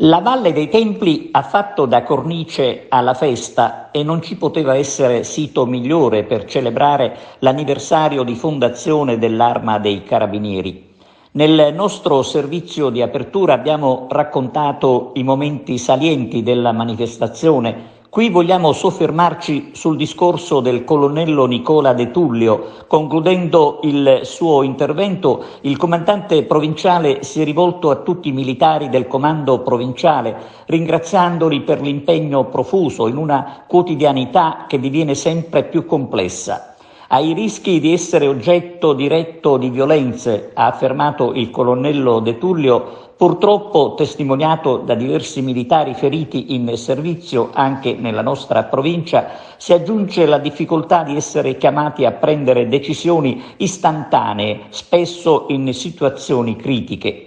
La Valle dei Templi ha fatto da cornice alla festa e non ci poteva essere sito migliore per celebrare l'anniversario di fondazione dell'Arma dei Carabinieri. Nel nostro servizio di apertura abbiamo raccontato i momenti salienti della manifestazione. Qui vogliamo soffermarci sul discorso del colonnello Nicola De Tullio. Concludendo il suo intervento, il comandante provinciale si è rivolto a tutti i militari del comando provinciale, ringraziandoli per l'impegno profuso in una quotidianità che diviene sempre più complessa. Ai rischi di essere oggetto diretto di violenze, ha affermato il colonnello De Tullio, purtroppo testimoniato da diversi militari feriti in servizio anche nella nostra provincia, si aggiunge la difficoltà di essere chiamati a prendere decisioni istantanee, spesso in situazioni critiche.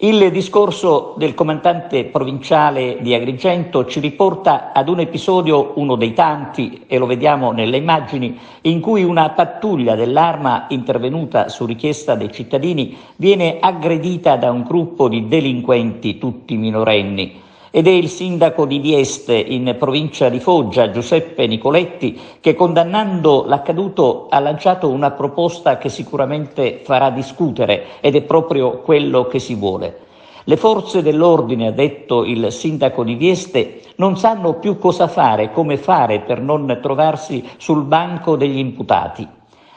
Il discorso del comandante provinciale di Agrigento ci riporta ad un episodio, uno dei tanti, e lo vediamo nelle immagini, in cui una pattuglia dell'Arma, intervenuta su richiesta dei cittadini, viene aggredita da un gruppo di delinquenti, tutti minorenni. Ed è il sindaco di Vieste, in provincia di Foggia, Giuseppe Nicoletti, che, condannando l'accaduto, ha lanciato una proposta che sicuramente farà discutere, ed è proprio quello che si vuole. Le forze dell'ordine, ha detto il sindaco di Vieste, non sanno più cosa fare, come fare per non trovarsi sul banco degli imputati.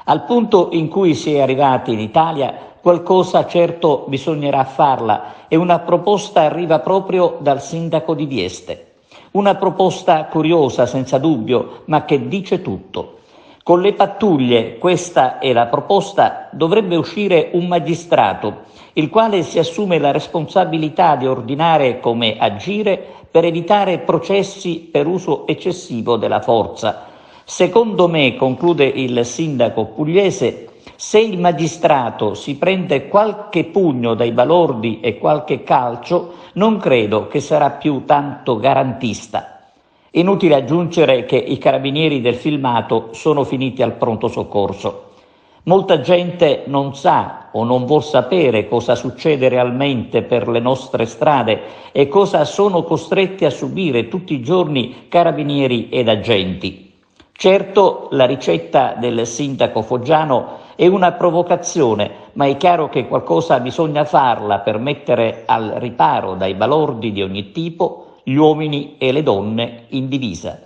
Al punto in cui si è arrivati in Italia, qualcosa certo bisognerà farla, e una proposta arriva proprio dal sindaco di Vieste. Una proposta curiosa, senza dubbio, ma che dice tutto. Con le pattuglie, questa è la proposta, dovrebbe uscire un magistrato, il quale si assume la responsabilità di ordinare come agire per evitare processi per uso eccessivo della forza. Secondo me, conclude il sindaco pugliese, se il magistrato si prende qualche pugno dai balordi e qualche calcio, non credo che sarà più tanto garantista. Inutile aggiungere che i carabinieri del filmato sono finiti al pronto soccorso. Molta gente non sa o non vuol sapere cosa succede realmente per le nostre strade e cosa sono costretti a subire tutti i giorni carabinieri ed agenti. Certo, la ricetta del sindaco foggiano è una provocazione, ma è chiaro che qualcosa bisogna farla per mettere al riparo dai balordi di ogni tipo gli uomini e le donne in divisa.